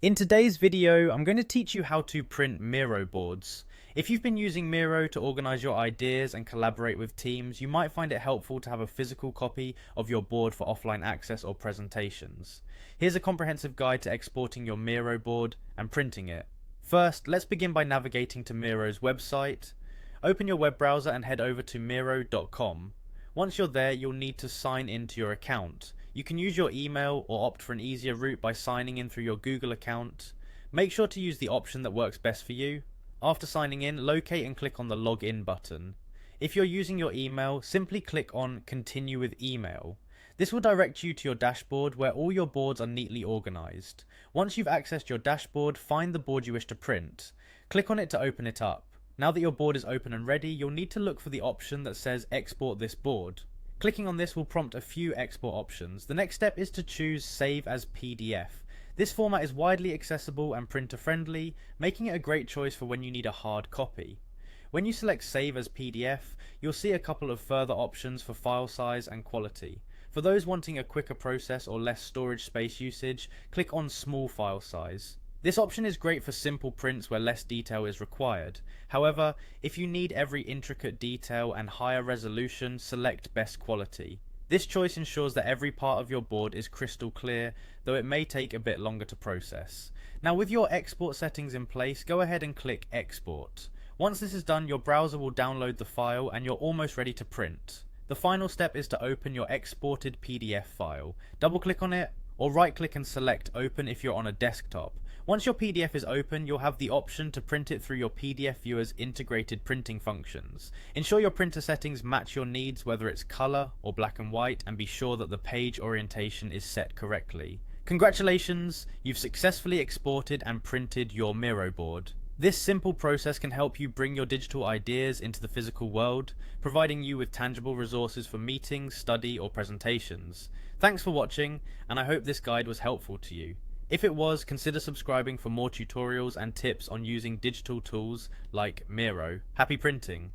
In today's video, I'm going to teach you how to print Miro boards. If you've been using Miro to organize your ideas and collaborate with teams, you might find it helpful to have a physical copy of your board for offline access or presentations. Here's a comprehensive guide to exporting your Miro board and printing it. First, let's begin by navigating to Miro's website. Open your web browser and head over to miro.com. Once you're there, you'll need to sign into your account. You can use your email or opt for an easier route by signing in through your Google account. Make sure to use the option that works best for you. After signing in, locate and click on the Login button. If you're using your email, simply click on Continue with Email. This will direct you to your dashboard where all your boards are neatly organized. Once you've accessed your dashboard, find the board you wish to print. Click on it to open it up. Now that your board is open and ready, you'll need to look for the option that says Export this board. Clicking on this will prompt a few export options. The next step is to choose Save as PDF. This format is widely accessible and printer friendly, making it a great choice for when you need a hard copy. When you select Save as PDF, you'll see a couple of further options for file size and quality. For those wanting a quicker process or less storage space usage, click on Small File Size. This option is great for simple prints where less detail is required. However, if you need every intricate detail and higher resolution, select Best Quality. This choice ensures that every part of your board is crystal clear, though it may take a bit longer to process. Now with your export settings in place, go ahead and click Export. Once this is done, your browser will download the file and you're almost ready to print. The final step is to open your exported PDF file. Double click on it, or right click and select Open if you're on a desktop. Once your PDF is open, you'll have the option to print it through your PDF viewer's integrated printing functions. Ensure your printer settings match your needs, whether it's color or black and white, and be sure that the page orientation is set correctly. Congratulations, you've successfully exported and printed your Miro board. This simple process can help you bring your digital ideas into the physical world, providing you with tangible resources for meetings, study, or presentations. Thanks for watching, and I hope this guide was helpful to you. If it was, consider subscribing for more tutorials and tips on using digital tools like Miro. Happy printing!